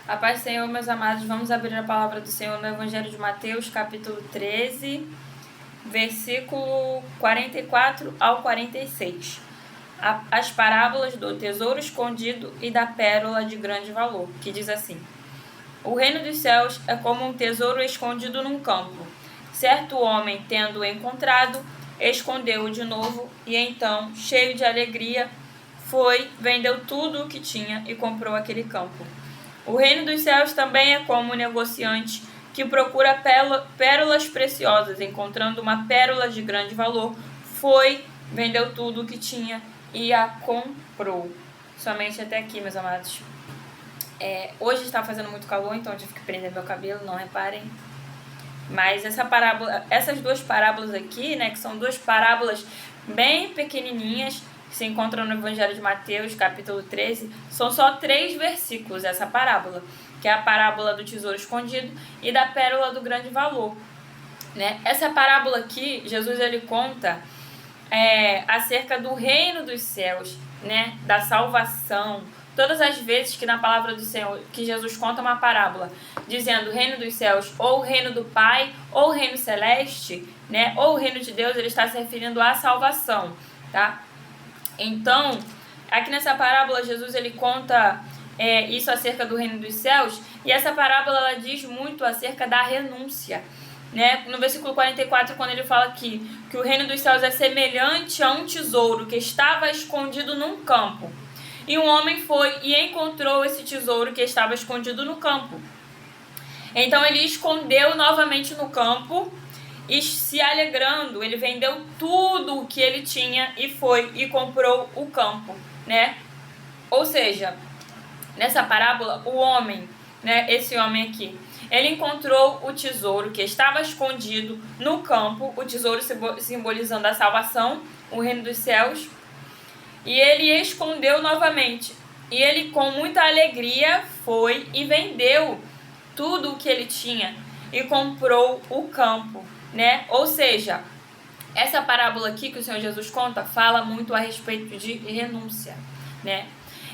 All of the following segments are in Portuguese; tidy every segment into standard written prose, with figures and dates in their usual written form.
A paz do Senhor, meus amados, vamos abrir a palavra do Senhor no Evangelho de Mateus, capítulo 13, versículo 44 ao 46. As parábolas do tesouro escondido e da pérola de grande valor, que diz assim: O reino dos céus é como um tesouro escondido num campo. Certo homem, tendo-o encontrado, escondeu-o de novo e então, cheio de alegria, foi, vendeu tudo o que tinha e comprou aquele campo. O reino dos céus também é como um negociante que procura pérolas preciosas. Encontrando uma pérola de grande valor, foi, vendeu tudo o que tinha e a comprou. Somente até aqui, meus amados. Hoje está fazendo muito calor, então eu tive que prender meu cabelo, não reparem. Mas essas duas parábolas aqui, né, que são duas parábolas bem pequenininhas, que se encontram no Evangelho de Mateus, capítulo 13, são só 3 versículos essa parábola, que é a parábola do tesouro escondido e da pérola do grande valor, né? Essa parábola aqui, Jesus ele conta acerca do reino dos céus, né, da salvação. Todas as vezes que na palavra do Senhor, que Jesus conta uma parábola, dizendo reino dos céus, ou o reino do Pai, ou o reino celeste, né, ou o reino de Deus, ele está se referindo à salvação, tá? Então, aqui nessa parábola, Jesus ele conta isso acerca do reino dos céus, e essa parábola ela diz muito acerca da renúncia, né? No versículo 44, quando ele fala que o reino dos céus é semelhante a um tesouro que estava escondido num campo. E um homem foi e encontrou esse tesouro que estava escondido no campo. Então ele escondeu novamente no campo e, se alegrando, ele vendeu tudo o que ele tinha e foi e comprou o campo, né? Ou seja, nessa parábola, o homem, né, esse homem aqui, ele encontrou o tesouro que estava escondido no campo, o tesouro simbolizando a salvação, o reino dos céus, e ele escondeu novamente. E ele, com muita alegria, foi e vendeu tudo o que ele tinha e comprou o campo, né? Ou seja, essa parábola aqui que o Senhor Jesus conta fala muito a respeito de renúncia, né?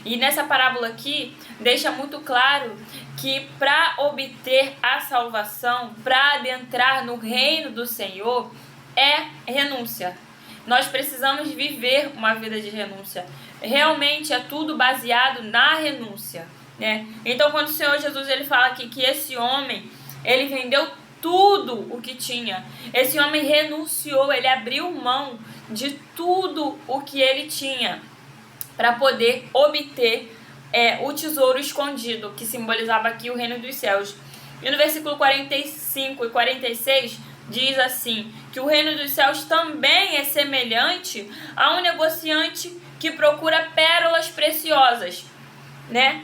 E nessa parábola aqui deixa muito claro que para obter a salvação, para adentrar no reino do Senhor, é renúncia. Nós precisamos viver uma vida de renúncia. Realmente é tudo baseado na renúncia, né? Então, quando o Senhor Jesus ele fala aqui que esse homem, ele vendeu tudo o que tinha. Esse homem renunciou, ele abriu mão de tudo o que ele tinha para poder obter o tesouro escondido, que simbolizava aqui o reino dos céus. E no versículo 45 e 46 diz assim, que o reino dos céus também é semelhante a um negociante que procura pérolas preciosas, né?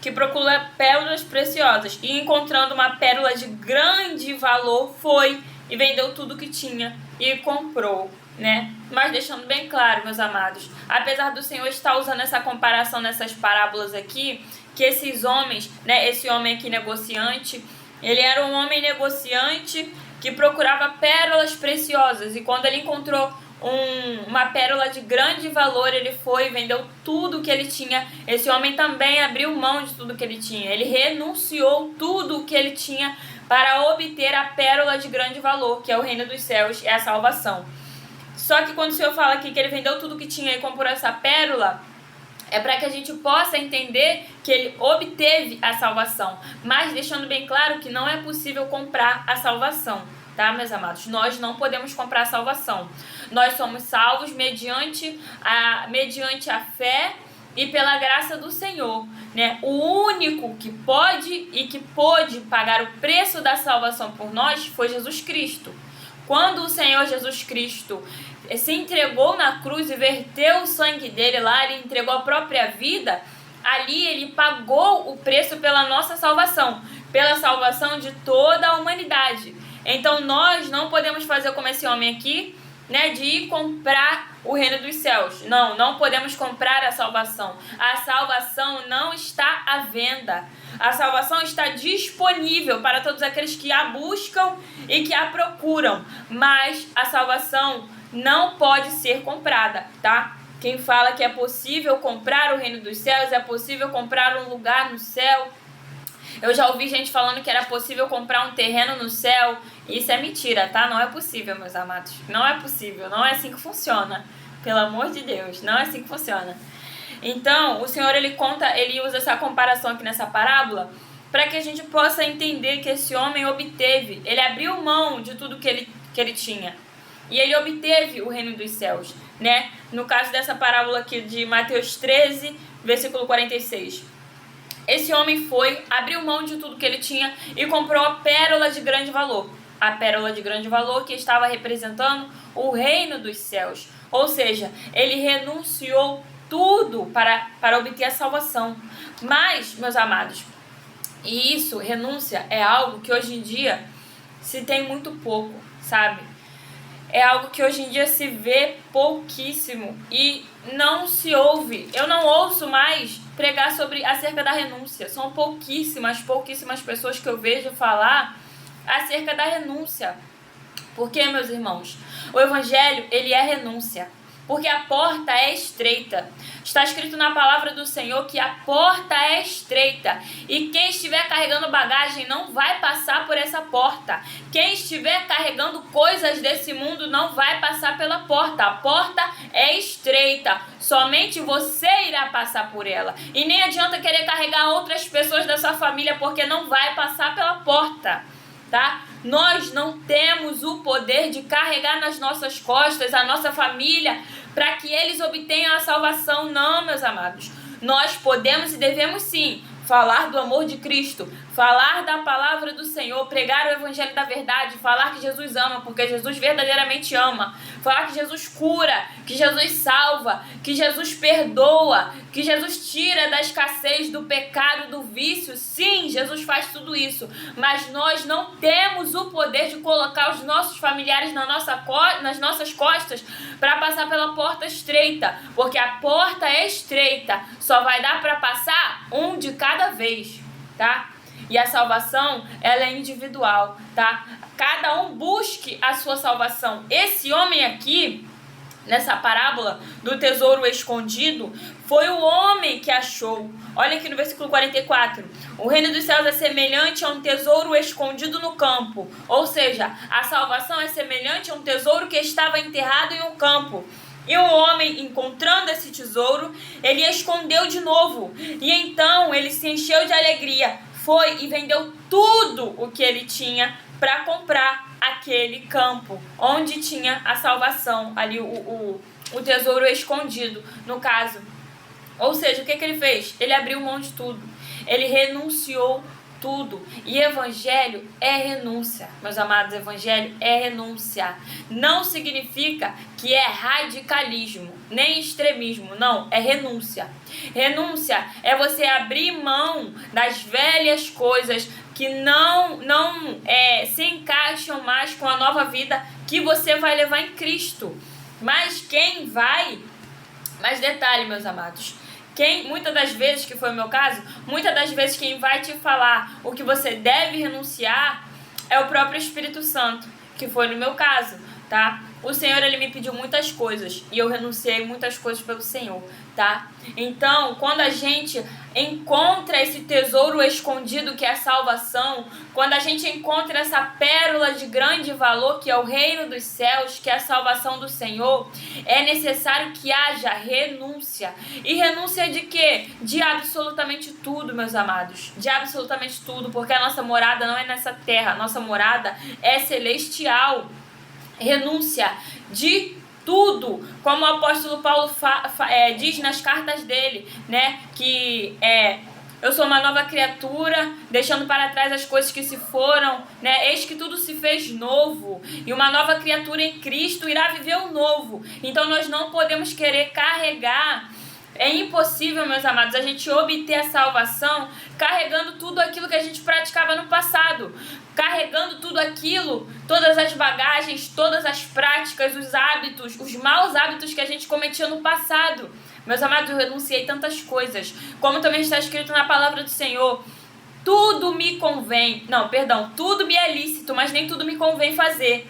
Que procura pérolas preciosas. E encontrando uma pérola de grande valor, foi e vendeu tudo que tinha e comprou, né? Mas deixando bem claro, meus amados, apesar do Senhor estar usando essa comparação nessas parábolas aqui, que esses homens, né, esse homem aqui negociante, ele era um homem negociante que procurava pérolas preciosas, e quando ele encontrou uma pérola de grande valor, ele foi e vendeu tudo que ele tinha. Esse homem também abriu mão de tudo que ele tinha, ele renunciou tudo o que ele tinha para obter a pérola de grande valor, que é o reino dos céus, é a salvação. Só que quando o Senhor fala aqui que ele vendeu tudo que tinha e comprou essa pérola, é para que a gente possa entender que ele obteve a salvação, mas deixando bem claro que não é possível comprar a salvação, tá, meus amados? Nós não podemos comprar a salvação. Nós somos salvos mediante a fé e pela graça do Senhor, né? O único que pode e que pôde pagar o preço da salvação por nós foi Jesus Cristo. Quando o Senhor Jesus Cristo se entregou na cruz e verteu o sangue dele lá, ele entregou a própria vida, ali ele pagou o preço pela nossa salvação, pela salvação de toda a humanidade. Então nós não podemos fazer como esse homem aqui, né, de ir comprar o reino dos céus. Não podemos comprar a salvação. A salvação não está à venda. A salvação está disponível para todos aqueles que a buscam e que a procuram. Mas a salvação não pode ser comprada, tá? Quem fala que é possível comprar o reino dos céus, é possível comprar um lugar no céu, Eu já ouvi gente falando que era possível comprar um terreno no céu. Isso é mentira, tá? Não é possível, meus amados. Não é possível. Não é assim que funciona. Pelo amor de Deus, não é assim que funciona. Então, o Senhor, ele usa essa comparação aqui nessa parábola para que a gente possa entender que esse homem obteve, ele abriu mão de tudo que ele tinha. E ele obteve o reino dos céus, né? No caso dessa parábola aqui de Mateus 13, versículo 46. Esse homem abriu mão de tudo que ele tinha e comprou a pérola de grande valor. A pérola de grande valor que estava representando o reino dos céus. Ou seja, ele renunciou tudo para obter a salvação. Mas, meus amados, e isso, renúncia, é algo que hoje em dia se tem muito pouco, sabe? É algo que hoje em dia se vê pouquíssimo e não se ouve. Eu não ouço mais pregar acerca da renúncia. São pouquíssimas pessoas que eu vejo falar acerca da renúncia. Por quê, meus irmãos? O evangelho, ele é renúncia. Porque a porta é estreita. Está escrito na palavra do Senhor que a porta é estreita. E quem estiver carregando bagagem não vai passar por essa porta. Quem estiver carregando coisas desse mundo não vai passar pela porta. A porta é estreita. Somente você irá passar por ela. E nem adianta querer carregar outras pessoas da sua família, porque não vai passar pela porta, tá? Nós não temos o poder de carregar nas nossas costas a nossa família para que eles obtenham a salvação, não, meus amados. Nós podemos e devemos sim falar do amor de Cristo, falar da palavra do Senhor, pregar o evangelho da verdade, falar que Jesus ama, porque Jesus verdadeiramente ama, falar que Jesus cura, que Jesus salva, que Jesus perdoa, que Jesus tira da escassez, do pecado, do vício. Sim, Jesus faz tudo isso, mas nós não temos o poder de colocar os nossos familiares nas nossas costas para passar pela porta estreita, porque a porta é estreita, só vai dar para passar um de cada vez, tá? E a salvação, ela é individual, tá? Cada um busque a sua salvação. Esse homem aqui, nessa parábola do tesouro escondido, foi o homem que achou. Olha aqui no versículo 44. O reino dos céus é semelhante a um tesouro escondido no campo. Ou seja, a salvação é semelhante a um tesouro que estava enterrado em um campo. E o homem, encontrando esse tesouro, ele escondeu de novo. E então ele se encheu de alegria. Foi e vendeu tudo o que ele tinha para comprar aquele campo onde tinha a salvação, ali o tesouro escondido, no caso. Ou seja, o que ele fez? Ele abriu mão de tudo. Ele renunciou tudo. E evangelho é renúncia. Meus amados, evangelho é renúncia. Não significa que é radicalismo, nem extremismo. Não, é renúncia. Renúncia é você abrir mão das velhas coisas que não se encaixam mais com a nova vida que você vai levar em Cristo. Mas mais detalhe, meus amados, muitas das vezes, que foi o meu caso, muitas das vezes quem vai te falar o que você deve renunciar é o próprio Espírito Santo, que foi no meu caso, tá? O Senhor, ele me pediu muitas coisas e eu renunciei muitas coisas pelo Senhor, tá? Então, quando a gente encontra esse tesouro escondido que é a salvação, quando a gente encontra essa pérola de grande valor que é o reino dos céus, que é a salvação do Senhor, é necessário que haja renúncia. E renúncia de quê? De absolutamente tudo, meus amados. De absolutamente tudo, porque a nossa morada não é nessa terra, a nossa morada é celestial. Renúncia de tudo, como o apóstolo Paulo diz nas cartas dele, né, que eu sou uma nova criatura, deixando para trás as coisas que se foram, né, eis que tudo se fez novo, e uma nova criatura em Cristo irá viver o novo. Então nós não podemos querer carregar. É impossível, meus amados, a gente obter a salvação carregando tudo aquilo que a gente praticava no passado, carregando tudo aquilo, todas as bagagens, todas as práticas, os hábitos, os maus hábitos que a gente cometia no passado. Meus amados, eu renunciei tantas coisas, como também está escrito na palavra do Senhor. Tudo me convém, tudo me é lícito, mas nem tudo me convém fazer.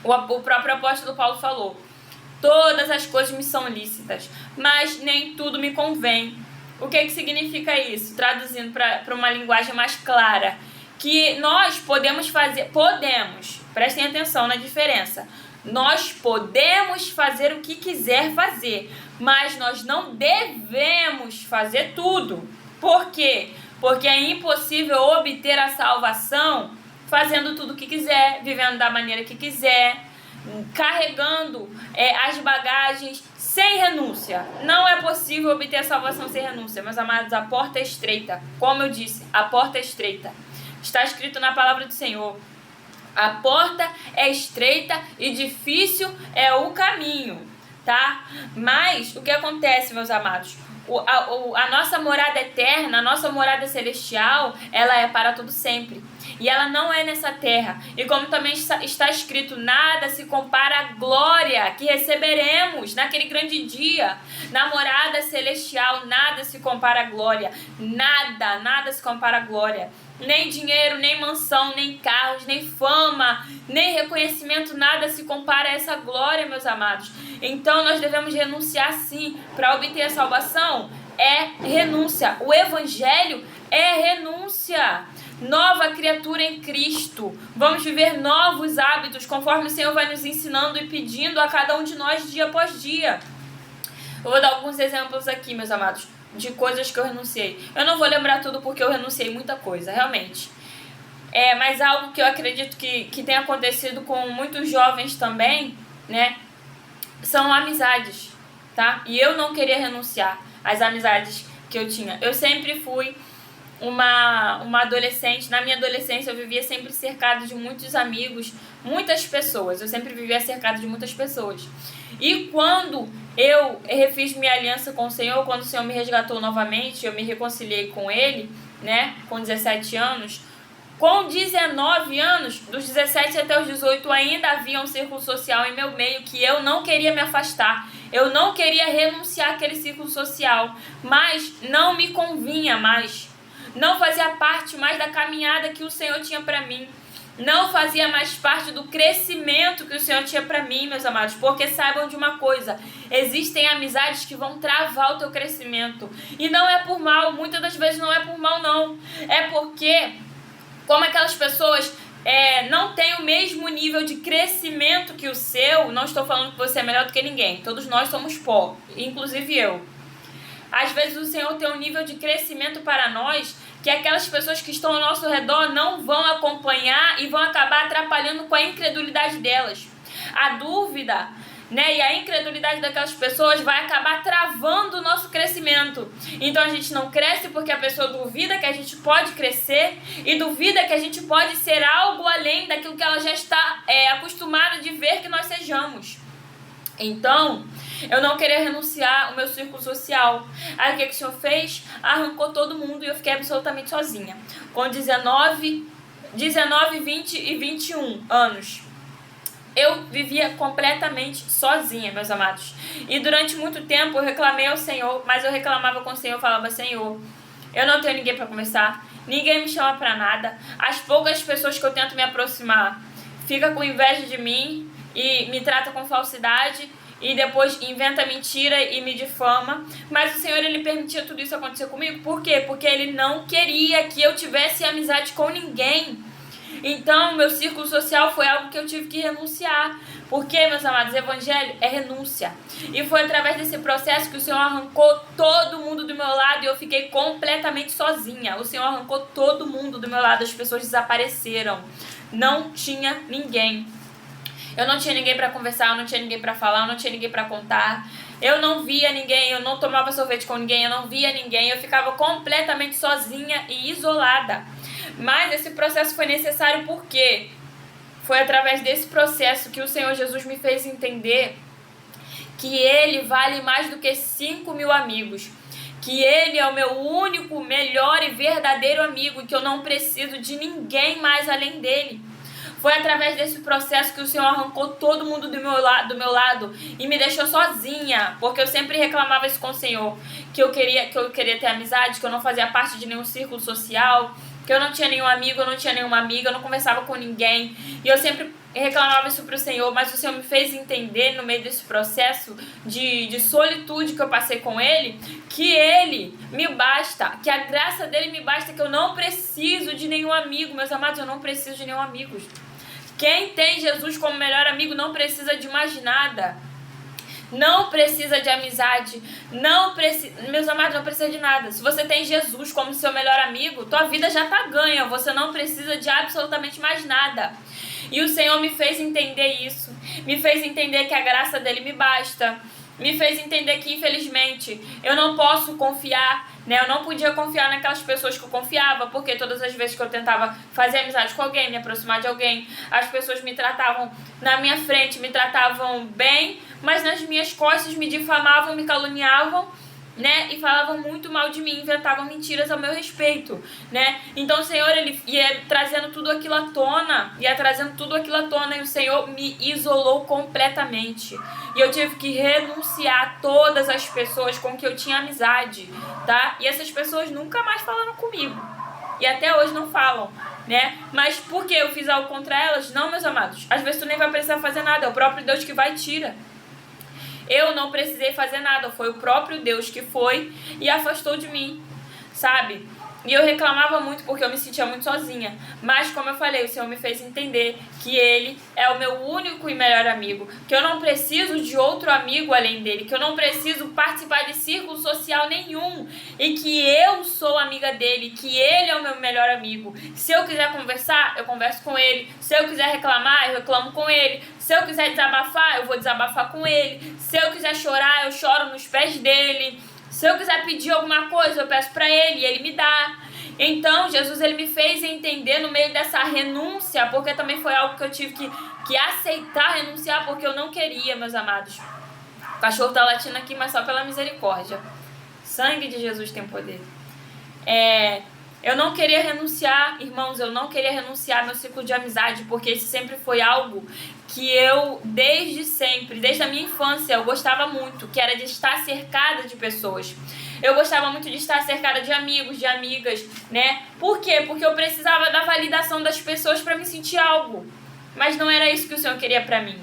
O próprio apóstolo Paulo falou: todas as coisas me são lícitas, mas nem tudo me convém. O que significa isso? Traduzindo para uma linguagem mais clara, que nós podemos, prestem atenção na diferença, nós podemos fazer o que quiser fazer, mas nós não devemos fazer tudo. Por quê? Porque é impossível obter a salvação fazendo tudo o que quiser, vivendo da maneira que quiser, carregando as bagagens sem renúncia. Não é possível obter a salvação sem renúncia, meus amados. A porta é estreita. Como eu disse, a porta é estreita. Está escrito na palavra do Senhor. A porta é estreita e difícil é o caminho, tá? Mas o que acontece, meus amados? A nossa morada eterna, a nossa morada celestial, ela é para todo sempre. E ela não é nessa terra. E como também está escrito, nada se compara à glória que receberemos naquele grande dia. Na morada celestial, nada se compara à glória. Nada se compara à glória. Nem dinheiro, nem mansão, nem carros, nem fama, nem reconhecimento, nada se compara a essa glória, meus amados. Então nós devemos renunciar sim. Para obter a salvação é renúncia. O evangelho é renúncia. Nova criatura em Cristo. Vamos viver novos hábitos conforme o Senhor vai nos ensinando e pedindo a cada um de nós dia após dia. Eu vou dar alguns exemplos aqui, meus amados, de coisas que eu renunciei. Eu não vou lembrar tudo porque eu renunciei muita coisa, realmente. Mas algo que eu acredito que tem acontecido com muitos jovens também, né? São amizades, tá? E eu não queria renunciar às amizades que eu tinha. Eu sempre fui uma adolescente. Na minha adolescência eu vivia sempre cercado de muitos amigos, muitas pessoas. Eu sempre vivia cercado de muitas pessoas. E quando eu refiz minha aliança com o Senhor, quando o Senhor me resgatou novamente, eu me reconciliei com Ele, né, com 17 anos. Com 19 anos, dos 17 até os 18, ainda havia um círculo social em meu meio que eu não queria me afastar. Eu não queria renunciar àquele círculo social, mas não me convinha mais. Não fazia parte mais da caminhada que o Senhor tinha para mim. Não fazia mais parte do crescimento que o Senhor tinha para mim, meus amados. Porque saibam de uma coisa, existem amizades que vão travar o teu crescimento. E não é por mal, muitas das vezes não é por mal não. É porque, como aquelas pessoas não têm o mesmo nível de crescimento que o seu, não estou falando que você é melhor do que ninguém. Todos nós somos pó, inclusive eu. Às vezes o Senhor tem um nível de crescimento para nós que aquelas pessoas que estão ao nosso redor não vão acompanhar e vão acabar atrapalhando com a incredulidade delas. A dúvida, né, e a incredulidade daquelas pessoas vai acabar travando o nosso crescimento. Então a gente não cresce porque a pessoa duvida que a gente pode crescer e duvida que a gente pode ser algo além daquilo que ela já está acostumada de ver que nós sejamos. Então, eu não queria renunciar ao meu círculo social. Aí o que o Senhor fez? Arrancou todo mundo e eu fiquei absolutamente sozinha. Com 19, 20 e 21 anos. Eu vivia completamente sozinha, meus amados. E durante muito tempo eu reclamei ao Senhor, mas eu reclamava com o Senhor, falava, Senhor, eu não tenho ninguém para conversar, ninguém me chama para nada. As poucas pessoas que eu tento me aproximar ficam com inveja de mim e me trata com falsidade e depois inventa mentira e me difama. Mas o Senhor, Ele permitia tudo isso acontecer comigo. Por quê? Porque Ele não queria que eu tivesse amizade com ninguém. Então, meu círculo social foi algo que eu tive que renunciar. Porque, meus amados, evangelho é renúncia. E foi através desse processo que o Senhor arrancou todo mundo do meu lado e eu fiquei completamente sozinha. O Senhor arrancou todo mundo do meu lado, as pessoas desapareceram. Não tinha ninguém. Eu não tinha ninguém para conversar, eu não tinha ninguém para falar, eu não tinha ninguém para contar. Eu não via ninguém, eu não tomava sorvete com ninguém, eu não via ninguém. Eu ficava completamente sozinha e isolada. Mas esse processo foi necessário porque foi através desse processo que o Senhor Jesus me fez entender que Ele vale mais do que 5.000 amigos. Que Ele é o meu único, melhor e verdadeiro amigo e que eu não preciso de ninguém mais além dEle. Foi através desse processo que o Senhor arrancou todo mundo do meu lado e me deixou sozinha, porque eu sempre reclamava isso com o Senhor, que eu queria ter amizade, que eu não fazia parte de nenhum círculo social, que eu não tinha nenhum amigo, eu não tinha nenhuma amiga, eu não conversava com ninguém. E eu sempre reclamava isso para o Senhor, mas o Senhor me fez entender no meio desse processo de solitude que eu passei com Ele, que Ele me basta, que a graça dEle me basta, que eu não preciso de nenhum amigo. Meus amados, eu não preciso de nenhum amigo. Quem tem Jesus como melhor amigo não precisa de mais nada. Não precisa de amizade, meus amados, não precisa de nada. Se você tem Jesus como seu melhor amigo, tua vida já tá ganha, você não precisa de absolutamente mais nada. E o Senhor me fez entender isso, me fez entender que a graça dele me basta, me fez entender que, infelizmente, eu não posso confiar, né? Eu não podia confiar naquelas pessoas que eu confiava, porque todas as vezes que eu tentava fazer amizade com alguém, me aproximar de alguém, as pessoas me tratavam na minha frente, me tratavam bem, mas nas minhas costas me difamavam, me caluniavam, né? E falavam muito mal de mim, inventavam mentiras ao meu respeito, né? Então o Senhor, Ele ia trazendo tudo aquilo à tona, e o Senhor me isolou completamente. E eu tive que renunciar a todas as pessoas com que eu tinha amizade, tá? E essas pessoas nunca mais falaram comigo. E até hoje não falam, né? Mas por que eu fiz algo contra elas? Não, meus amados. Às vezes tu nem vai precisar fazer nada, é o próprio Deus que vai e tira. Eu não precisei fazer nada, foi o próprio Deus que foi e afastou de mim, sabe? E eu reclamava muito porque eu me sentia muito sozinha. Mas, como eu falei, o Senhor me fez entender que Ele é o meu único e melhor amigo. Que eu não preciso de outro amigo além dele. Que eu não preciso participar de círculo social nenhum. E que eu sou amiga dele. Que ele é o meu melhor amigo. Se eu quiser conversar, eu converso com ele. Se eu quiser reclamar, eu reclamo com ele. Se eu quiser desabafar, eu vou desabafar com ele. Se eu quiser chorar, eu choro nos pés dele. Se eu quiser pedir alguma coisa, eu peço para ele e ele me dá. Então, Jesus, ele me fez entender no meio dessa renúncia, porque também foi algo que eu tive que aceitar, renunciar, porque eu não queria, meus amados. O cachorro tá latindo aqui, mas só pela misericórdia. Sangue de Jesus tem poder. Eu não queria renunciar, irmãos, eu não queria renunciar ao meu ciclo de amizade, porque isso sempre foi algo que eu, desde sempre, desde a minha infância, eu gostava muito, que era de estar cercada de pessoas. Eu gostava muito de estar cercada de amigos, de amigas, né? Por quê? Porque eu precisava da validação das pessoas para me sentir algo. Mas não era isso que o Senhor queria para mim.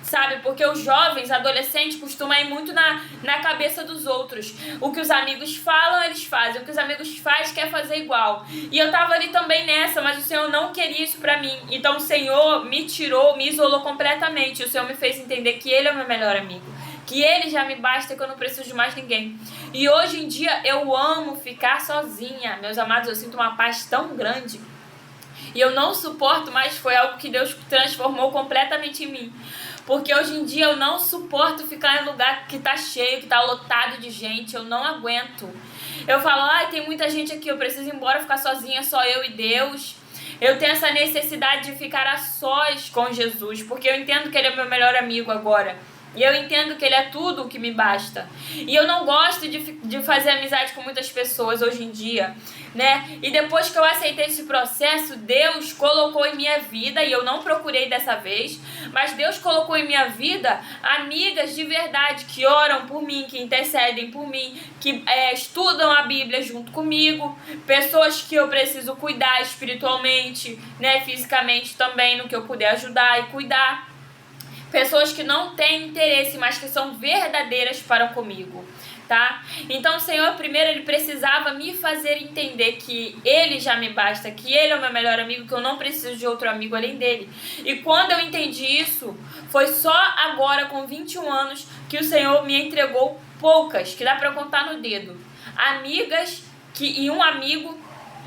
Sabe? Porque os jovens, adolescentes, costumam ir muito na cabeça dos outros. O que os amigos falam, eles fazem. O que os amigos fazem, quer fazer igual. E eu tava ali também nessa, mas o Senhor não queria isso pra mim. Então o Senhor me tirou, me isolou completamente. O Senhor me fez entender que Ele é o meu melhor amigo. Que Ele já me basta, que eu não preciso de mais ninguém. E hoje em dia eu amo ficar sozinha. Meus amados, eu sinto uma paz tão grande. E eu não suporto mais, foi algo que Deus transformou completamente em mim. Porque hoje em dia eu não suporto ficar em lugar que tá cheio, que tá lotado de gente, eu não aguento. Eu falo, tem muita gente aqui, eu preciso ir embora, ficar sozinha, só eu e Deus. Eu tenho essa necessidade de ficar a sós com Jesus, porque eu entendo que Ele é meu melhor amigo agora. E eu entendo que Ele é tudo o que me basta. E eu não gosto de fazer amizade com muitas pessoas hoje em dia, né? E depois que eu aceitei esse processo, Deus colocou em minha vida, e eu não procurei dessa vez, mas Deus colocou em minha vida amigas de verdade que oram por mim, que intercedem por mim, que estudam a Bíblia junto comigo, pessoas que eu preciso cuidar espiritualmente, né? Fisicamente também, no que eu puder ajudar e cuidar. Pessoas que não têm interesse, mas que são verdadeiras para comigo, tá? Então o Senhor primeiro, Ele precisava me fazer entender que Ele já me basta, que Ele é o meu melhor amigo, que eu não preciso de outro amigo além dele. E quando eu entendi isso, foi só agora com 21 anos que o Senhor me entregou poucas, que dá para contar no dedo. Amigas e um amigo,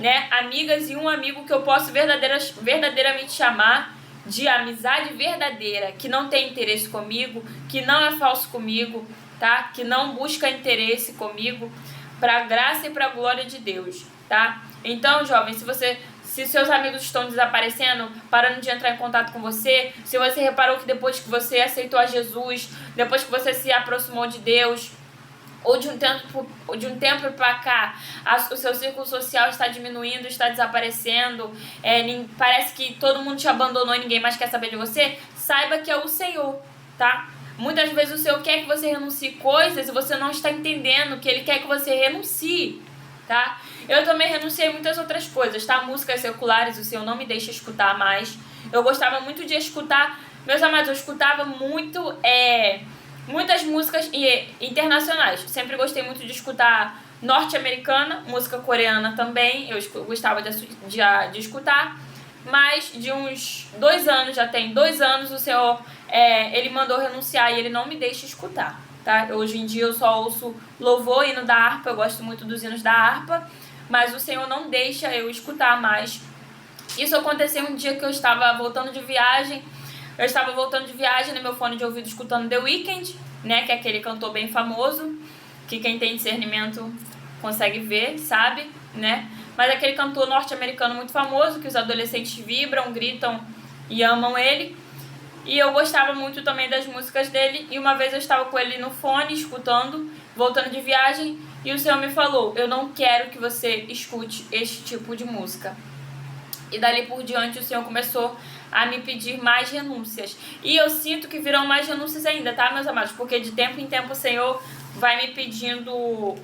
né? Amigas e um amigo que eu posso verdadeiramente chamar de amizade verdadeira, que não tem interesse comigo, que não é falso comigo, tá? Que não busca interesse comigo, para graça e para glória de Deus, tá? Então, jovem, se seus amigos estão desaparecendo, parando de entrar em contato com você, se você reparou que depois que você aceitou a Jesus, depois que você se aproximou de Deus, ou de um tempo para cá, o seu círculo social está diminuindo, está desaparecendo, parece que todo mundo te abandonou e ninguém mais quer saber de você, saiba que é o Senhor, tá? Muitas vezes o Senhor quer que você renuncie coisas e você não está entendendo que Ele quer que você renuncie, tá? Eu também renunciei muitas outras coisas, tá? Músicas seculares, o Senhor não me deixa escutar mais. Eu gostava muito de escutar, meus amados, eu escutava muito, muitas músicas internacionais. Sempre gostei muito de escutar norte-americana, música coreana também, eu gostava de escutar. Mas de uns 2 anos, já tem 2 anos, o Senhor, ele mandou renunciar e ele não me deixa escutar, tá? Hoje em dia eu só ouço louvor, hino da harpa, eu gosto muito dos hinos da harpa, mas o Senhor não deixa eu escutar mais. Isso aconteceu um dia que eu estava voltando de viagem, no meu fone de ouvido escutando The Weeknd, né, que é aquele cantor bem famoso, que quem tem discernimento consegue ver, sabe, né? Mas é aquele cantor norte-americano muito famoso, que os adolescentes vibram, gritam e amam ele. E eu gostava muito também das músicas dele. E uma vez eu estava com ele no fone, escutando, voltando de viagem, e o Senhor me falou: eu não quero que você escute este tipo de música. E dali por diante o Senhor começou a me pedir mais renúncias. E eu sinto que virão mais renúncias ainda, tá, meus amados? Porque de tempo em tempo o Senhor vai me pedindo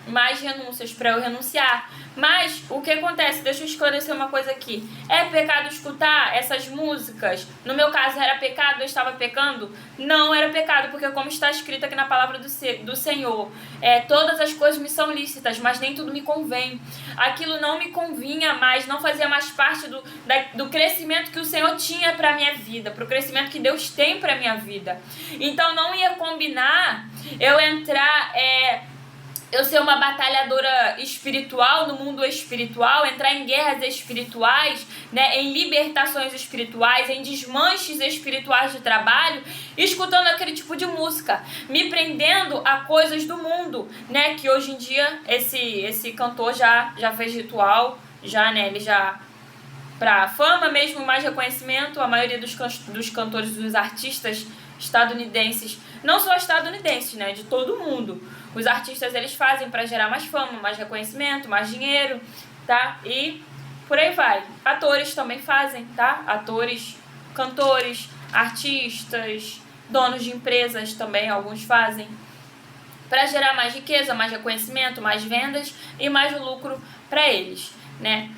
mais renúncias para eu renunciar. Mas o que acontece? Deixa eu esclarecer uma coisa aqui. É pecado escutar essas músicas? No meu caso era pecado? Eu estava pecando? Não era pecado, porque como está escrito aqui na palavra do Senhor, todas as coisas me são lícitas, mas nem tudo me convém. Aquilo não me convinha mais, não fazia mais parte do crescimento que o Senhor tinha para minha vida, para o crescimento que Deus tem para minha vida. Então não ia combinar eu entrar eu ser uma batalhadora espiritual no mundo espiritual, entrar em guerras espirituais, né, em libertações espirituais, em desmanches espirituais de trabalho, escutando aquele tipo de música, me prendendo a coisas do mundo, né, que hoje em dia esse cantor já fez ritual, né, ele já para fama mesmo, mais reconhecimento. A maioria dos cantores, dos artistas estadunidenses, não só estadunidenses, né, de todo mundo, os artistas eles fazem para gerar mais fama, mais reconhecimento, mais dinheiro, tá? E por aí vai. Atores também fazem, tá? Atores, cantores, artistas, donos de empresas também, alguns fazem, para gerar mais riqueza, mais reconhecimento, mais vendas e mais lucro para eles, né?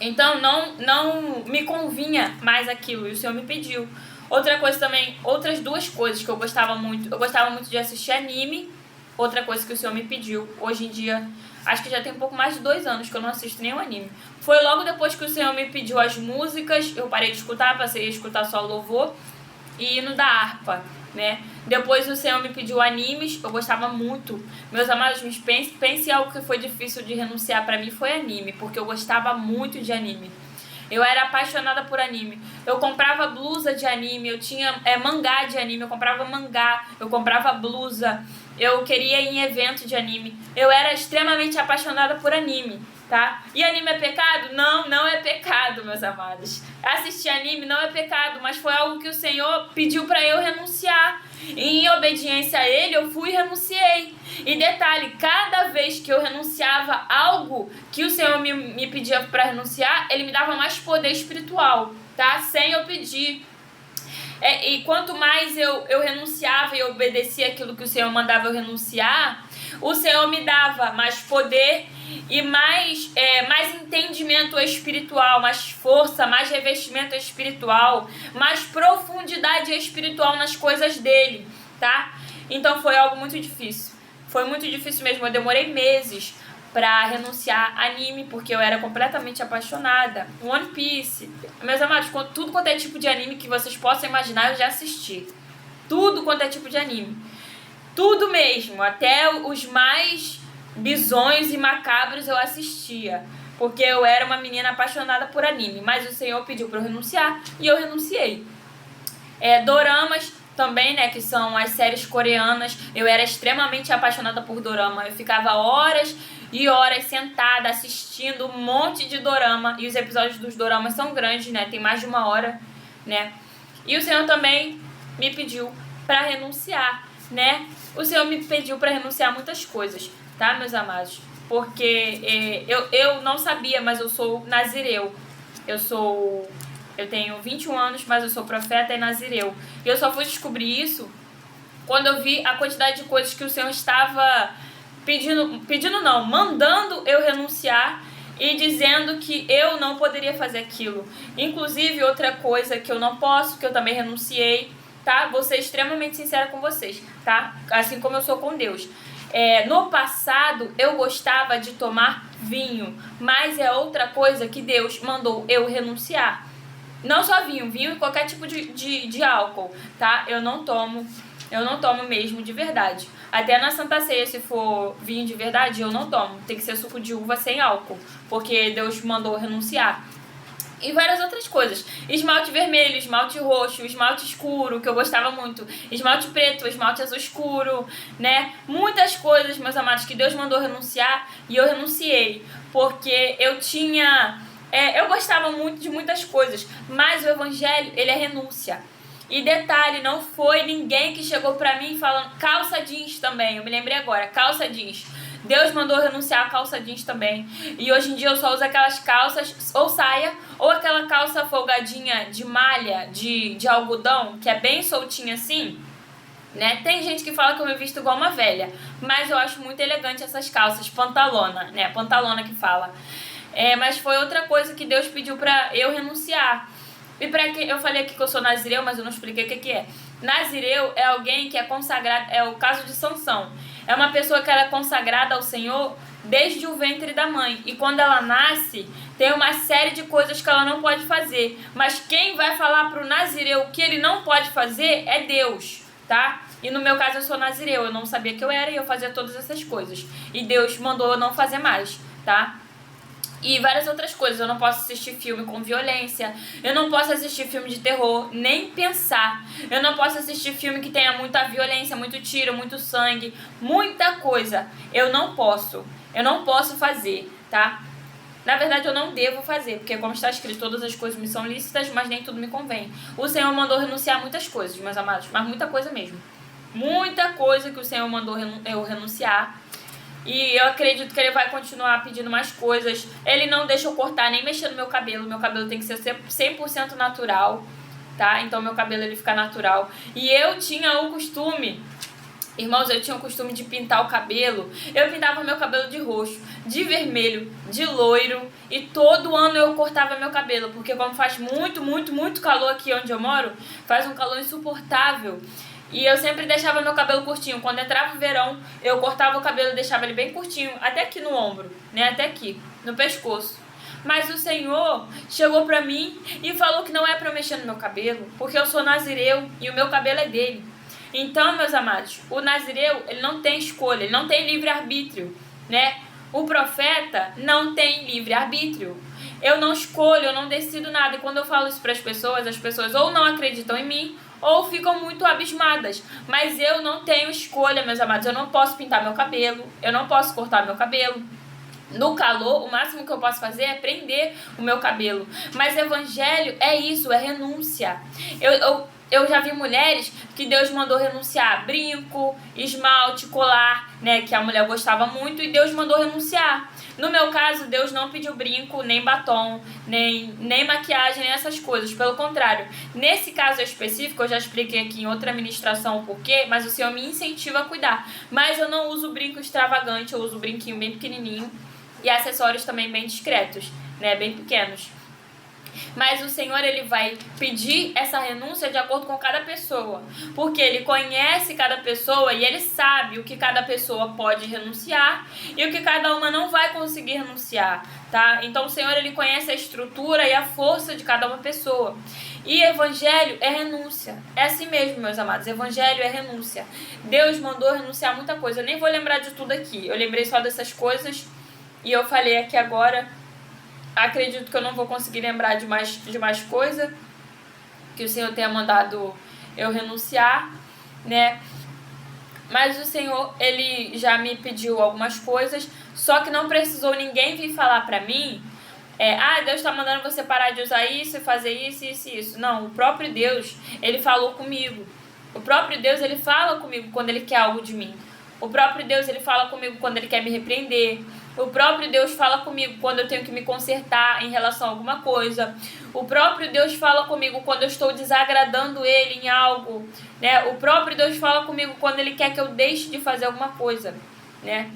Então não me convinha mais aquilo e o Senhor me pediu. Outra coisa também, outras 2 coisas que eu gostava muito de assistir anime. Outra coisa que o Senhor me pediu, hoje em dia, acho que já tem um pouco mais de 2 anos que eu não assisto nenhum anime. Foi logo depois que o Senhor me pediu as músicas, eu parei de escutar, passei a escutar só louvor e hino da harpa, né? Depois o Senhor me pediu animes, eu gostava muito. Meus amados, pense em algo que foi difícil de renunciar pra mim, foi anime, porque eu gostava muito de anime. Eu era apaixonada por anime. Eu comprava blusa de anime, eu tinha mangá de anime, eu comprava mangá, eu comprava blusa, eu queria ir em evento de anime. Eu era extremamente apaixonada por anime, tá? E anime é pecado? Não, não é pecado, meus amados. Assistir anime não é pecado, mas foi algo que o Senhor pediu pra eu renunciar. E em obediência a Ele, eu fui e renunciei. E detalhe, cada vez que eu renunciava algo que o Senhor me pedia pra renunciar, Ele me dava mais poder espiritual, tá? Sem eu pedir. E quanto mais eu renunciava e obedecia aquilo que o Senhor mandava eu renunciar, o Senhor me dava mais poder e mais entendimento espiritual, mais força, mais revestimento espiritual, mais profundidade espiritual nas coisas dele, tá? Então foi algo muito difícil. Foi muito difícil mesmo. Eu demorei meses pra renunciar anime, porque eu era completamente apaixonada. One Piece. Meus amados, tudo quanto é tipo de anime que vocês possam imaginar, eu já assisti. Tudo quanto é tipo de anime. Tudo mesmo. Até os mais bizonhos e macabros eu assistia. Porque eu era uma menina apaixonada por anime. Mas o Senhor pediu pra eu renunciar e eu renunciei. Doramas também, né, que são as séries coreanas. Eu era extremamente apaixonada por dorama. Eu ficava horas e horas sentada assistindo um monte de dorama. E os episódios dos doramas são grandes, né? Tem mais de 1 hora, né? E o Senhor também me pediu para renunciar, né? O Senhor me pediu para renunciar a muitas coisas, tá, meus amados? Porque eu não sabia, mas eu sou nazireu. Eu tenho 21 anos, mas eu sou profeta e nazireu. E eu só fui descobrir isso quando eu vi a quantidade de coisas que o Senhor estava mandando eu renunciar e dizendo que eu não poderia fazer aquilo. Inclusive, outra coisa que eu não posso, que eu também renunciei, tá? Vou ser extremamente sincera com vocês, tá? Assim como eu sou com Deus. No passado, eu gostava de tomar vinho, mas é outra coisa que Deus mandou eu renunciar. Não só vinho e qualquer tipo de álcool, tá? Eu não tomo mesmo de verdade. Até na Santa Ceia, se for vinho de verdade, eu não tomo. Tem que ser suco de uva sem álcool, porque Deus mandou renunciar. E várias outras coisas. Esmalte vermelho, esmalte roxo, esmalte escuro, que eu gostava muito. Esmalte preto, esmalte azul escuro, né? Muitas coisas, meus amados, que Deus mandou renunciar e eu renunciei. Porque eu tinha... eu gostava muito de muitas coisas, mas o evangelho, ele é renúncia. E detalhe, não foi ninguém que chegou pra mim falando... Calça jeans também, eu me lembrei agora, calça jeans. Deus mandou renunciar a calça jeans também. E hoje em dia eu só uso aquelas calças, ou saia, ou aquela calça folgadinha de malha, de algodão, que é bem soltinha assim, né? Tem gente que fala que eu me visto igual uma velha, mas eu acho muito elegante essas calças, pantalona, né? Pantalona que fala. Mas foi outra coisa que Deus pediu pra eu renunciar. E pra que eu falei aqui que eu sou nazireu, mas eu não expliquei o que é. Nazireu é alguém que é consagrado, é o caso de Sansão. É uma pessoa que era consagrada ao Senhor desde o ventre da mãe. E quando ela nasce, tem uma série de coisas que ela não pode fazer. Mas quem vai falar pro nazireu o que ele não pode fazer é Deus, tá? E no meu caso eu sou nazireu, eu não sabia que eu era e eu fazia todas essas coisas. E Deus mandou eu não fazer mais, tá? E várias outras coisas. Eu não posso assistir filme com violência. Eu não posso assistir filme de terror, nem pensar. Eu não posso assistir filme que tenha muita violência, muito tiro, muito sangue, muita coisa. Eu não posso fazer, tá? Na verdade, eu não devo fazer, porque como está escrito, todas as coisas me são lícitas, mas nem tudo me convém. O Senhor mandou renunciar a muitas coisas, meus amados, mas muita coisa mesmo. Muita coisa que o Senhor mandou eu renunciar. E eu acredito que ele vai continuar pedindo mais coisas. Ele não deixa eu cortar nem mexer no meu cabelo. Meu cabelo tem que ser 100% natural, tá? Então meu cabelo ele fica natural. E eu tinha o costume... Irmãos, eu tinha o costume de pintar o cabelo. Eu pintava meu cabelo de roxo, de vermelho, de loiro. E todo ano eu cortava meu cabelo. Porque como faz muito, muito, muito calor aqui onde eu moro, faz um calor insuportável. E eu sempre deixava meu cabelo curtinho. Quando entrava o verão, eu cortava o cabelo e deixava ele bem curtinho, até aqui no ombro, né? Até aqui, no pescoço. Mas o Senhor chegou pra mim e falou que não é pra eu mexer no meu cabelo, porque eu sou nazireu e o meu cabelo é dele. Então, meus amados, o nazireu, ele não tem escolha, ele não tem livre-arbítrio, né? O profeta não tem livre-arbítrio. Eu não escolho, eu não decido nada. E quando eu falo isso para as pessoas ou não acreditam em mim, ou ficam muito abismadas. Mas eu não tenho escolha, meus amados. Eu não posso pintar meu cabelo, eu não posso cortar meu cabelo. No calor, o máximo que eu posso fazer é prender o meu cabelo. Mas evangelho é isso, é renúncia. Eu já vi mulheres que Deus mandou renunciar brinco, esmalte, colar, né, que a mulher gostava muito, e Deus mandou renunciar. No meu caso, Deus não pediu brinco, nem batom, nem maquiagem, nem essas coisas. Pelo contrário, nesse caso específico, eu já expliquei aqui em outra ministração o porquê, mas o Senhor me incentiva a cuidar. Mas eu não uso brinco extravagante, eu uso brinquinho bem pequenininho e acessórios também bem discretos, né, bem pequenos. Mas o Senhor, ele vai pedir essa renúncia de acordo com cada pessoa, porque ele conhece cada pessoa e ele sabe o que cada pessoa pode renunciar e o que cada uma não vai conseguir renunciar, tá? Então o Senhor, ele conhece a estrutura e a força de cada uma pessoa. E evangelho é renúncia. É assim mesmo, meus amados. Evangelho é renúncia. Deus mandou renunciar muita coisa. Eu nem vou lembrar de tudo aqui. Eu lembrei só dessas coisas e eu falei aqui agora. Acredito que eu não vou conseguir lembrar de mais coisa que o Senhor tenha mandado eu renunciar, né? Mas o Senhor, ele já me pediu algumas coisas, só que não precisou ninguém vir falar pra mim, Deus tá mandando você parar de usar isso e fazer isso, isso e isso. Não, o próprio Deus, ele falou comigo. O próprio Deus, ele fala comigo quando ele quer algo de mim. O próprio Deus, ele fala comigo quando ele quer me repreender. O próprio Deus fala comigo quando eu tenho que me consertar em relação a alguma coisa. O próprio Deus fala comigo quando eu estou desagradando ele em algo, né? O próprio Deus fala comigo quando ele quer que eu deixe de fazer alguma coisa, né?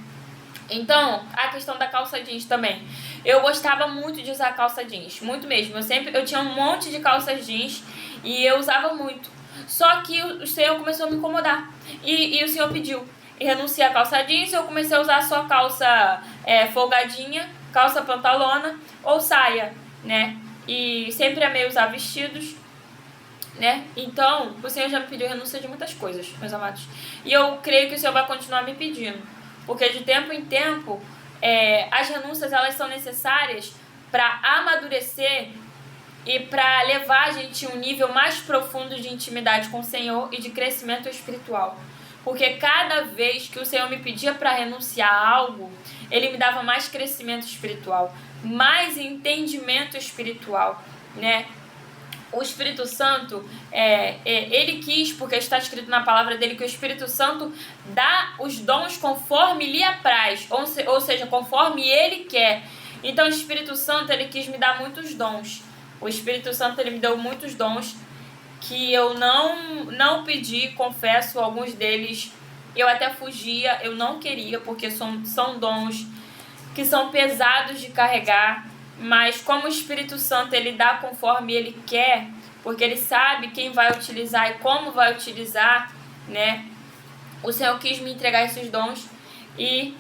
Então, a questão da calça jeans também. eu gostava muito de usar calça jeans, muito mesmo. Eu tinha um monte de calças jeans e eu usava muito. Só que o Senhor começou a me incomodar e o Senhor pediu e renunciei à calça jeans. Eu comecei a usar só calça folgadinha, calça pantalona ou saia, né? E sempre amei usar vestidos, né? Então, o Senhor já me pediu renúncia de muitas coisas, meus amados. E eu creio que o Senhor vai continuar me pedindo. Porque de tempo em tempo, as renúncias elas são necessárias para amadurecer e para levar a gente a um nível mais profundo de intimidade com o Senhor e de crescimento espiritual. Porque cada vez que o Senhor me pedia para renunciar a algo, Ele me dava mais crescimento espiritual, mais entendimento espiritual, né? O Espírito Santo, Ele quis, porque está escrito na palavra dele, que o Espírito Santo dá os dons conforme lhe apraz, ou seja, conforme Ele quer. Então o Espírito Santo, Ele quis me dar muitos dons. O Espírito Santo, Ele me deu muitos dons que eu não pedi, confesso, alguns deles eu até fugia, eu não queria, porque são dons que são pesados de carregar, mas como o Espírito Santo ele dá conforme Ele quer, porque Ele sabe quem vai utilizar e como vai utilizar, né? O Senhor quis me entregar esses dons e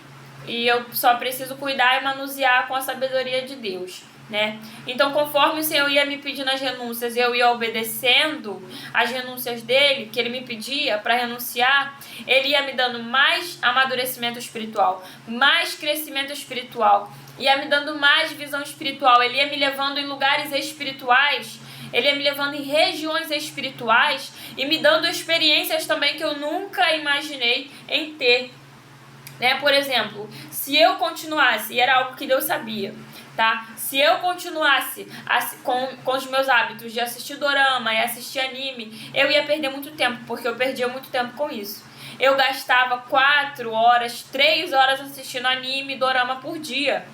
eu só preciso cuidar e manusear com a sabedoria de Deus, né? Então, conforme o Senhor ia me pedindo as renúncias, eu ia obedecendo as renúncias dele, que Ele me pedia para renunciar, Ele ia me dando mais amadurecimento espiritual, mais crescimento espiritual, ia me dando mais visão espiritual, Ele ia me levando em lugares espirituais, Ele ia me levando em regiões espirituais e me dando experiências também que eu nunca imaginei em ter, né? Por exemplo, se eu continuasse, e era algo que Deus sabia, tá? Se eu continuasse com os meus hábitos de assistir dorama e assistir anime, eu ia perder muito tempo, porque eu perdia muito tempo com isso. Eu gastava 4 horas, 3 horas assistindo anime e dorama por dia.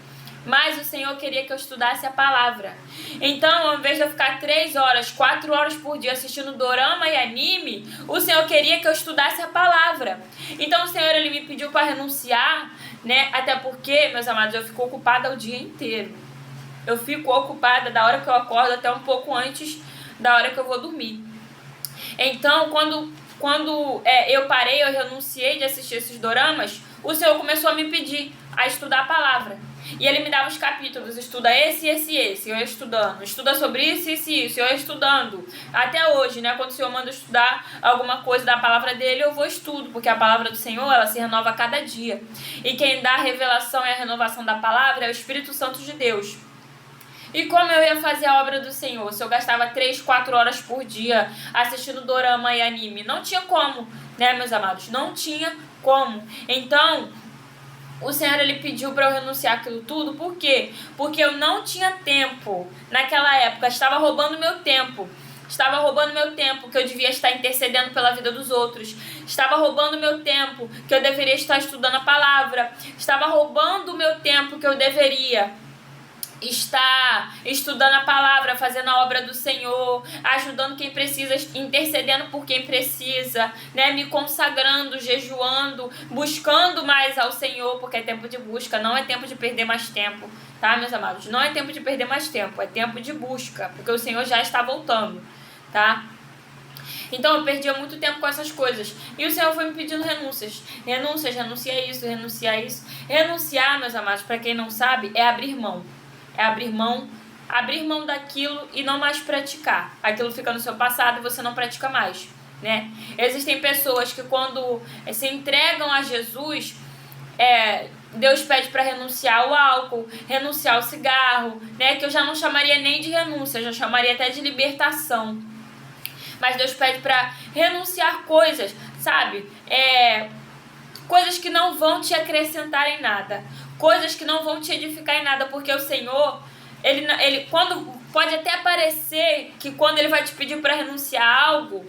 Mas o Senhor queria que eu estudasse a palavra. Então, ao invés de eu ficar 3 horas, 4 horas por dia assistindo dorama e anime, o Senhor queria que eu estudasse a palavra. Então, o Senhor ele me pediu para renunciar, né? Até porque, meus amados, eu fico ocupada o dia inteiro. Eu fico ocupada da hora que eu acordo até um pouco antes da hora que eu vou dormir. Então, quando eu parei, eu renunciei de assistir esses doramas, o Senhor começou a me pedir a estudar a palavra. E Ele me dava os capítulos, estuda esse, eu ia estudando, estuda sobre isso, eu ia estudando. Até hoje, né, quando o Senhor manda estudar alguma coisa da palavra dele, eu vou estudo, porque a palavra do Senhor, ela se renova a cada dia. E quem dá a revelação e a renovação da palavra é o Espírito Santo de Deus. E como eu ia fazer a obra do Senhor? Se eu gastava 3, 4 horas por dia assistindo dorama e anime, não tinha como, né, meus amados? Não tinha como. Então, o Senhor ele pediu para eu renunciar aquilo tudo. Por quê? Porque eu não tinha tempo naquela época. Estava roubando meu tempo. Estava roubando meu tempo que eu devia estar intercedendo pela vida dos outros. Estava roubando meu tempo que eu deveria estar estudando a palavra. Estava roubando o meu tempo que eu deveria estar estudando a palavra, fazendo a obra do Senhor, ajudando quem precisa, intercedendo por quem precisa, né? Me consagrando, jejuando, buscando mais ao Senhor, porque é tempo de busca, não é tempo de perder mais tempo, tá, meus amados? Não é tempo de perder mais tempo, é tempo de busca, porque o Senhor já está voltando, tá? Então eu perdia muito tempo com essas coisas. E o Senhor foi me pedindo renúncias. Renuncia isso, renuncia isso. Renunciar, meus amados, para quem não sabe, é abrir mão. É abrir mão daquilo e não mais praticar. Aquilo fica no seu passado e você não pratica mais, né? Existem pessoas que quando se entregam a Jesus, Deus pede para renunciar ao álcool, renunciar ao cigarro, né? Que eu já não chamaria nem de renúncia, eu já chamaria até de libertação. Mas Deus pede para renunciar coisas, sabe? Coisas que não vão te acrescentar em nada. Coisas que não vão te edificar em nada, porque o Senhor, ele quando pode até parecer que quando Ele vai te pedir para renunciar a algo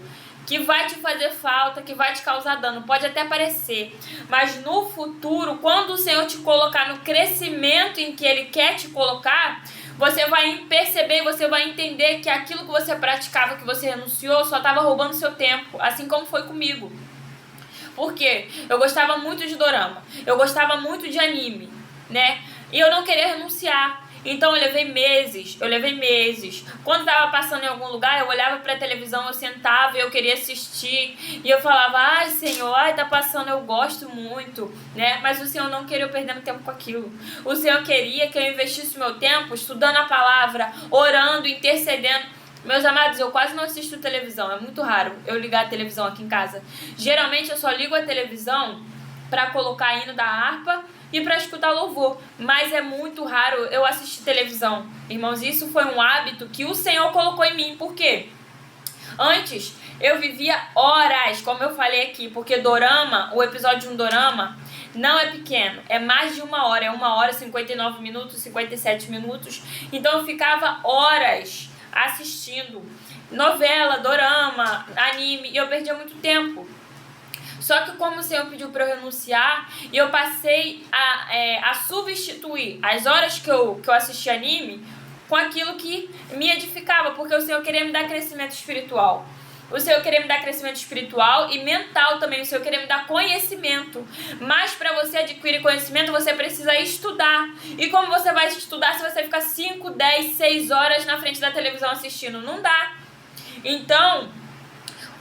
que vai te fazer falta, que vai te causar dano, pode até parecer, mas no futuro, quando o Senhor te colocar no crescimento em que Ele quer te colocar, você vai perceber, você vai entender que aquilo que você praticava, que você renunciou, só estava roubando seu tempo, assim como foi comigo. Por quê? Eu gostava muito de dorama, eu gostava muito de anime, né? E eu não queria renunciar. Então eu levei meses. Quando estava passando em algum lugar, eu olhava para a televisão, eu sentava e eu queria assistir. E eu falava, ai Senhor, tá passando, eu gosto muito, né? Mas o Senhor não queria eu perdendo tempo com aquilo. O Senhor queria que eu investisse meu tempo estudando a palavra, orando, intercedendo. Meus amados, eu quase não assisto televisão, é muito raro eu ligar a televisão aqui em casa. Geralmente eu só ligo a televisão para colocar hino da harpa e para escutar louvor, mas é muito raro eu assistir televisão. Irmãos, isso foi um hábito que o Senhor colocou em mim. Por quê? Antes eu vivia horas, como eu falei aqui, porque dorama, o episódio de um dorama não é pequeno, é mais de 1 hora, é 1 hora, 59 minutos, 57 minutos. Então eu ficava horas assistindo novela, dorama, anime, e eu perdia muito tempo. Só que como o Senhor pediu para eu renunciar, e eu passei a substituir as horas que eu assisti anime com aquilo que me edificava, porque o Senhor queria me dar crescimento espiritual. O Senhor queria me dar crescimento espiritual e mental também. O Senhor queria me dar conhecimento. Mas para você adquirir conhecimento, você precisa estudar. E como você vai estudar se você ficar 5, 10, 6 horas na frente da televisão assistindo? Não dá. Então,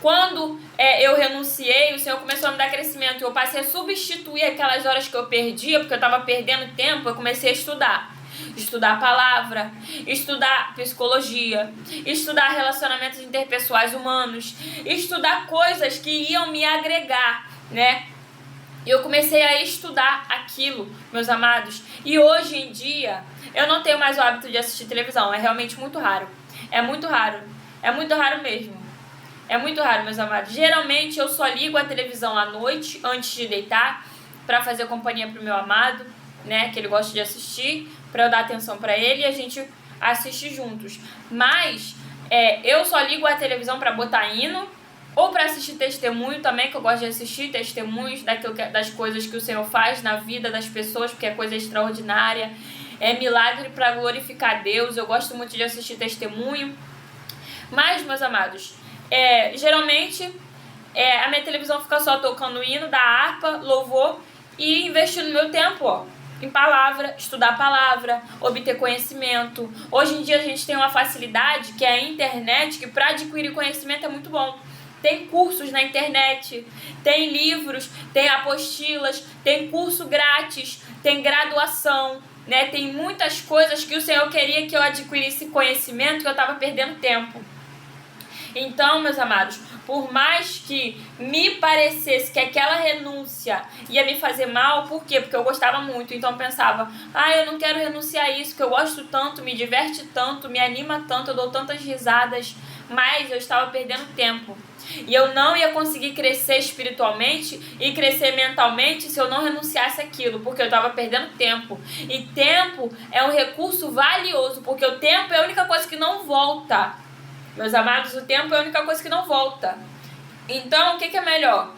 quando eu renunciei, o Senhor começou a me dar crescimento. Eu passei a substituir aquelas horas que eu perdia, porque eu estava perdendo tempo. Eu comecei a estudar a palavra, estudar psicologia, estudar relacionamentos interpessoais humanos, estudar coisas que iam me agregar, né? E eu comecei a estudar aquilo, meus amados. E hoje em dia, eu não tenho mais o hábito de assistir televisão. É realmente muito raro. É muito raro. É muito raro mesmo. É muito raro, meus amados. Geralmente, eu só ligo a televisão à noite, antes de deitar, para fazer companhia pro meu amado, né? Que ele gosta de assistir, para eu dar atenção para ele e a gente assiste juntos. Mas eu só ligo a televisão para botar hino ou para assistir testemunho também, que eu gosto de assistir testemunhos das coisas que o Senhor faz na vida das pessoas, porque é coisa extraordinária, é milagre para glorificar Deus. Eu gosto muito de assistir testemunho. Mas, meus amados, geralmente a minha televisão fica só tocando o hino da harpa, louvor, e investindo meu tempo, em palavra, estudar a palavra, obter conhecimento. Hoje em dia a gente tem uma facilidade que é a internet, que para adquirir conhecimento é muito bom. Tem cursos na internet, tem livros, tem apostilas, tem curso grátis, tem graduação, né? Tem muitas coisas que o Senhor queria que eu adquirisse conhecimento, que eu estava perdendo tempo. Então, meus amados, por mais que me parecesse que aquela renúncia ia me fazer mal, por quê? Porque eu gostava muito, então eu pensava, eu não quero renunciar a isso, que eu gosto tanto, me diverte tanto, me anima tanto, eu dou tantas risadas, mas eu estava perdendo tempo. E eu não ia conseguir crescer espiritualmente e crescer mentalmente se eu não renunciasse àquilo, porque eu estava perdendo tempo. E tempo é um recurso valioso, porque o tempo é a única coisa que não volta. Meus amados, o tempo é a única coisa que não volta. Então, o que é melhor?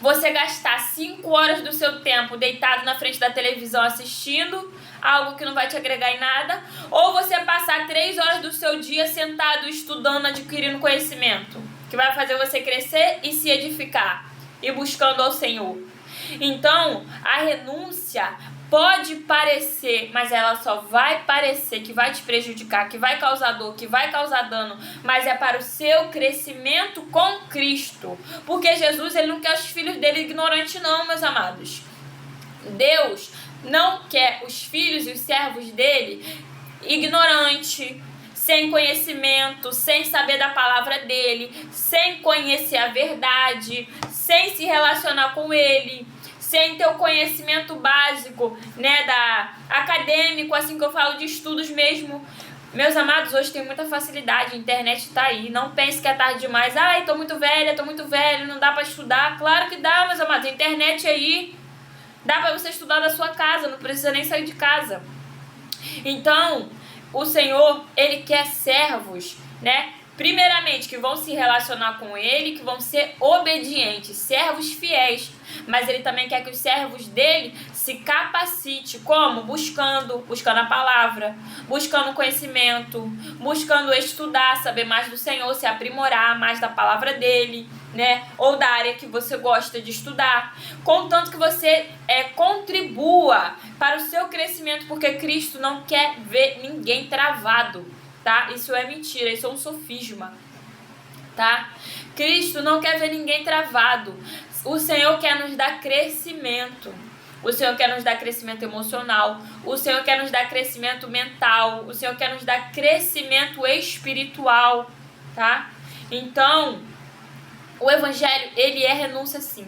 Você gastar 5 horas do seu tempo deitado na frente da televisão assistindo algo que não vai te agregar em nada, ou você passar 3 horas do seu dia sentado estudando, adquirindo conhecimento, que vai fazer você crescer e se edificar e buscando ao Senhor. Então, a renúncia pode parecer, mas ela só vai parecer que vai te prejudicar, que vai causar dor, que vai causar dano, mas é para o seu crescimento com Cristo. Porque Jesus, ele não quer os filhos dele ignorantes não, meus amados. Deus não quer os filhos e os servos dele ignorante, sem conhecimento, sem saber da palavra dele, sem conhecer a verdade, sem se relacionar com ele, sem ter o conhecimento básico, né, acadêmico, assim que eu falo de estudos mesmo. Meus amados, hoje tem muita facilidade, a internet tá aí, não pense que é tarde demais, tô muito velho, não dá pra estudar. Claro que dá, meus amados, a internet aí, dá pra você estudar da sua casa, não precisa nem sair de casa. Então, o Senhor, ele quer servos, né? Primeiramente, que vão se relacionar com ele, que vão ser obedientes, servos fiéis. Mas ele também quer que os servos dele se capacite. Como? Buscando a palavra, buscando conhecimento, buscando estudar, saber mais do Senhor, se aprimorar mais da palavra dele, né, ou da área que você gosta de estudar, contanto que você contribua para o seu crescimento, porque Cristo não quer ver ninguém travado, tá? Isso é mentira, isso é um sofisma, tá? Cristo não quer ver ninguém travado. O Senhor quer nos dar crescimento. O Senhor quer nos dar crescimento emocional. O Senhor quer nos dar crescimento mental. O Senhor quer nos dar crescimento espiritual, tá? Então, o Evangelho, ele é renúncia sim.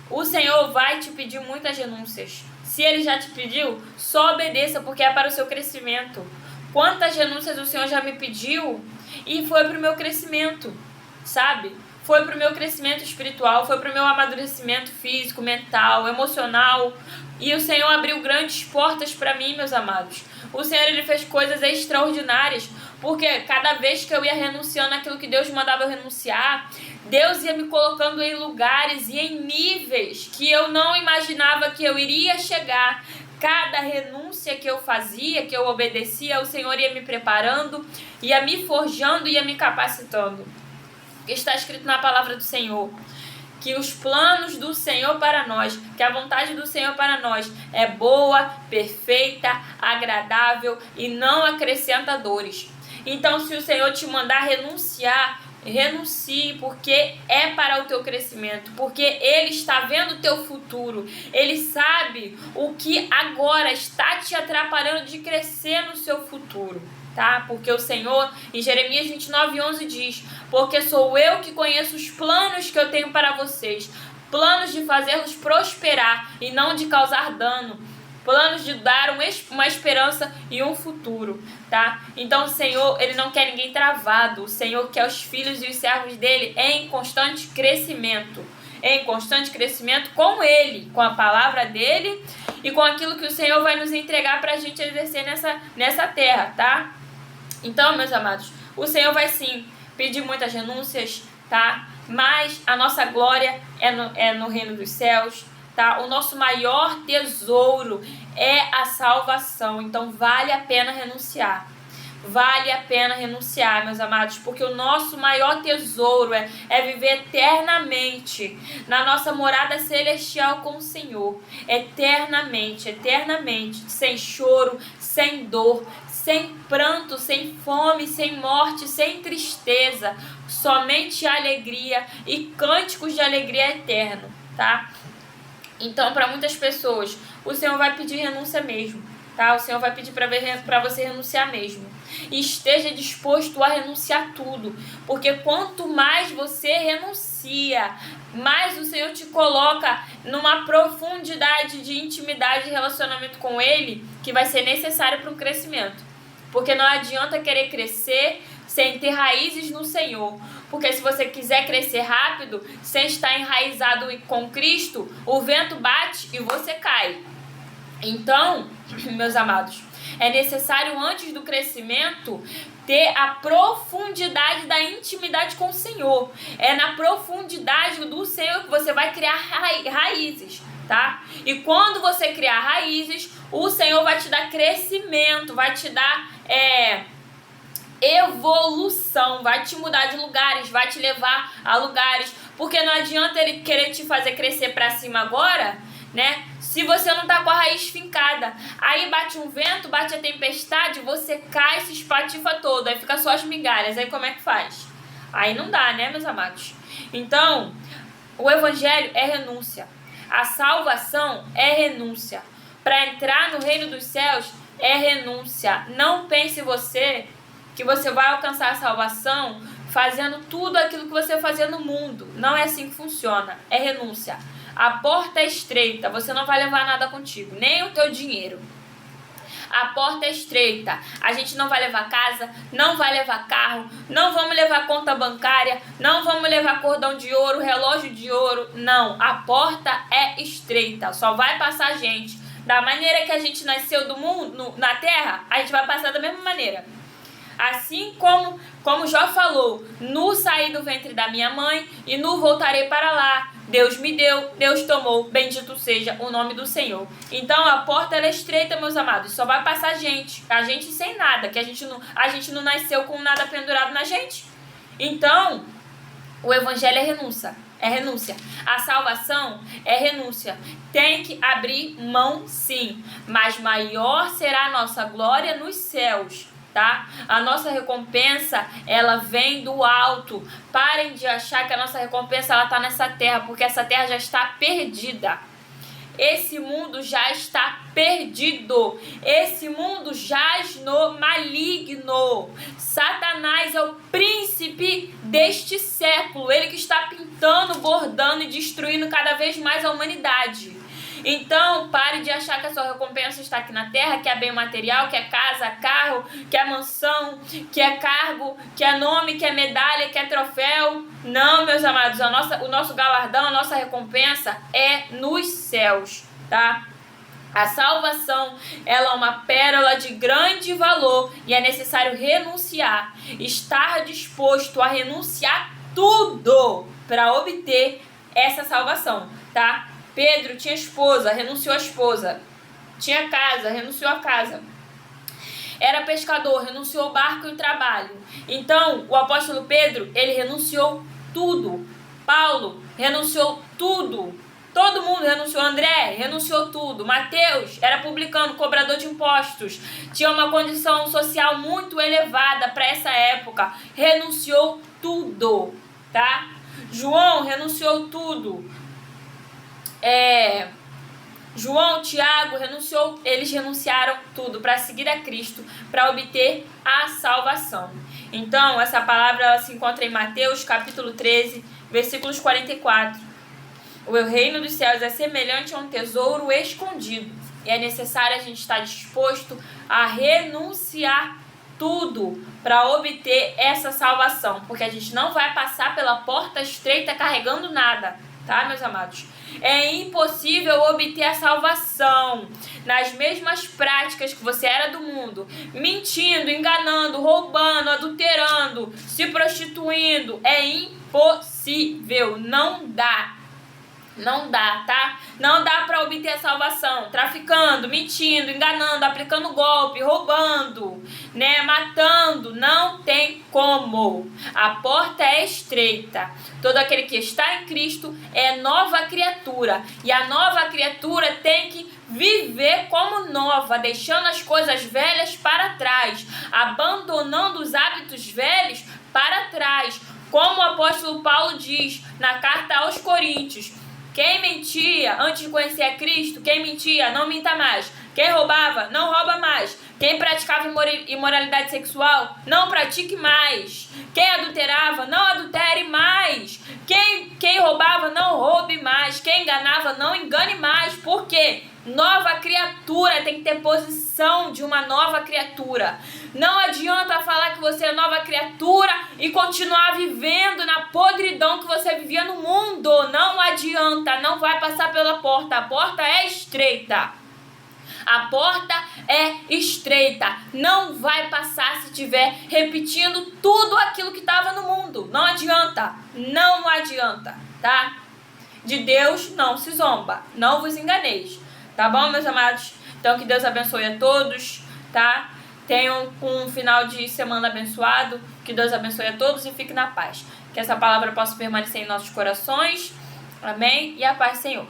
O Senhor vai te pedir muitas renúncias. Se Ele já te pediu, só obedeça, porque é para o seu crescimento. Quantas renúncias o Senhor já me pediu e foi para o meu crescimento, sabe? Foi para o meu crescimento espiritual, foi para o meu amadurecimento físico, mental, emocional. E o Senhor abriu grandes portas para mim, meus amados. O Senhor, Ele fez coisas extraordinárias, porque cada vez que eu ia renunciando àquilo que Deus mandava eu renunciar, Deus ia me colocando em lugares e em níveis que eu não imaginava que eu iria chegar. Cada renúncia que eu fazia, que eu obedecia, o Senhor ia me preparando, ia me forjando, ia me capacitando. Está escrito na palavra do Senhor que os planos do Senhor para nós, que a vontade do Senhor para nós é boa, perfeita, agradável e não acrescenta dores. Então, se o Senhor te mandar renunciar, renuncie, porque é para o teu crescimento, porque Ele está vendo o teu futuro, Ele sabe o que agora está te atrapalhando de crescer no seu futuro, tá? Porque o Senhor, em Jeremias 29:11 diz: porque sou eu que conheço os planos que eu tenho para vocês, planos de fazê-los prosperar e não de causar dano, planos de dar uma esperança e um futuro, tá? Então o Senhor, Ele não quer ninguém travado. O Senhor quer os filhos e os servos dEle em constante crescimento. Em constante crescimento com Ele, com a palavra dEle e com aquilo que o Senhor vai nos entregar para a gente exercer nessa terra, tá? Então, meus amados, o Senhor vai sim pedir muitas renúncias, tá? Mas a nossa glória é no reino dos céus, tá? O nosso maior tesouro é a salvação. Então, vale a pena renunciar. Vale a pena renunciar, meus amados, porque o nosso maior tesouro é viver eternamente na nossa morada celestial com o Senhor. Eternamente, sem choro, sem dor, sem pranto, sem fome, sem morte, sem tristeza, somente alegria e cânticos de alegria eterno, tá? Então, para muitas pessoas, o Senhor vai pedir renúncia mesmo, tá? O Senhor vai pedir para você renunciar mesmo. E esteja disposto a renunciar tudo, porque quanto mais você renuncia, mais o Senhor te coloca numa profundidade de intimidade e relacionamento com Ele, que vai ser necessário para um crescimento. Porque não adianta querer crescer sem ter raízes no Senhor. Porque se você quiser crescer rápido, sem estar enraizado com Cristo, o vento bate e você cai. Então, meus amados, é necessário antes do crescimento ter a profundidade da intimidade com o Senhor. É na profundidade do Senhor que você vai criar raízes, tá? E quando você criar raízes, o Senhor vai te dar crescimento, vai te dar evolução, vai te mudar de lugares, vai te levar a lugares, porque não adianta Ele querer te fazer crescer para cima agora, né? Se você não tá com a raiz fincada, aí bate um vento, bate a tempestade, você cai, se espatifa todo, aí fica só as migalhas, aí como é que faz? Aí não dá, né, meus amados? Então, o Evangelho é renúncia, a salvação é renúncia, para entrar no reino dos céus é renúncia. Não pense você que você vai alcançar a salvação fazendo tudo aquilo que você fazia no mundo. Não é assim que funciona, é renúncia. A porta é estreita, você não vai levar nada contigo, nem o teu dinheiro. A porta é estreita, a gente não vai levar casa, não vai levar carro, não vamos levar conta bancária, não vamos levar cordão de ouro, relógio de ouro, não. A porta é estreita, só vai passar gente. Da maneira que a gente nasceu do mundo, na terra, a gente vai passar da mesma maneira. Assim como Jó falou, nu saí do ventre da minha mãe e nu voltarei para lá. Deus me deu, Deus tomou, bendito seja o nome do Senhor. Então a porta ela é estreita, meus amados, só vai passar gente, a gente sem nada, que a gente não nasceu com nada pendurado na gente. Então, O evangelho é renúncia. É renúncia. A salvação é renúncia. Tem que abrir mão, sim. Mas maior será a nossa glória nos céus, tá? A nossa recompensa, ela vem do alto. Parem de achar que a nossa recompensa, ela tá nessa terra, porque essa terra já está perdida. Esse mundo já está perdido. Esse mundo jaz no maligno. Satanás é o príncipe deste século. Ele que está pintando, bordando e destruindo cada vez mais a humanidade. Então, pare de achar que a sua recompensa está aqui na terra, que é bem material, que é casa, carro, que é mansão, que é cargo, que é nome, que é medalha, que é troféu. Não, meus amados, o nosso galardão, a nossa recompensa é nos céus, tá? A salvação, ela é uma pérola de grande valor e é necessário renunciar, estar disposto a renunciar tudo para obter essa salvação, tá? Pedro tinha esposa, renunciou à esposa. Tinha casa, renunciou à casa. Era pescador, renunciou ao barco e ao trabalho. Então, o apóstolo Pedro, ele renunciou tudo. Paulo renunciou tudo. Todo mundo renunciou. André renunciou tudo. Mateus era publicano, cobrador de impostos. Tinha uma condição social muito elevada para essa época. Renunciou tudo, tá? João renunciou tudo. João, Tiago, eles renunciaram tudo para seguir a Cristo, para obter a salvação. Então, essa palavra ela se encontra em Mateus, capítulo 13, versículos 44. O reino dos céus é semelhante a um tesouro escondido. E é necessário a gente estar disposto a renunciar tudo para obter essa salvação, porque a gente não vai passar pela porta estreita carregando nada, tá, meus amados? É impossível obter a salvação nas mesmas práticas que você era do mundo, mentindo, enganando, roubando, adulterando, se prostituindo. É impossível, não dá. Não dá, tá? Não dá para obter a salvação traficando, mentindo, enganando, aplicando golpe, roubando, né? Matando. Não tem como. A porta é estreita. Todo aquele que está em Cristo é nova criatura. E a nova criatura tem que viver como nova, deixando as coisas velhas para trás, abandonando os hábitos velhos para trás. Como o apóstolo Paulo diz na carta aos Coríntios: quem mentia antes de conhecer a Cristo, quem mentia, não minta mais. Quem roubava, não rouba mais. Quem praticava imoralidade sexual, não pratique mais. Quem adulterava, não adultere mais. Quem roubava, não roube mais. Quem enganava, não engane mais. Por quê? Nova criatura, tem que ter posição de uma nova criatura. Não adianta falar que você é nova criatura e continuar vivendo na podridão que você vivia no mundo. Não adianta, não vai passar pela porta. A porta é estreita. A porta é estreita. Não vai passar se estiver repetindo tudo aquilo que estava no mundo. Não adianta. Não adianta, tá? De Deus não se zomba. Não vos enganeis. Tá bom, meus amados? Então, que Deus abençoe a todos, tá? Tenham um final de semana abençoado. Que Deus abençoe a todos e fique na paz. Que essa palavra possa permanecer em nossos corações. Amém? E a paz, Senhor.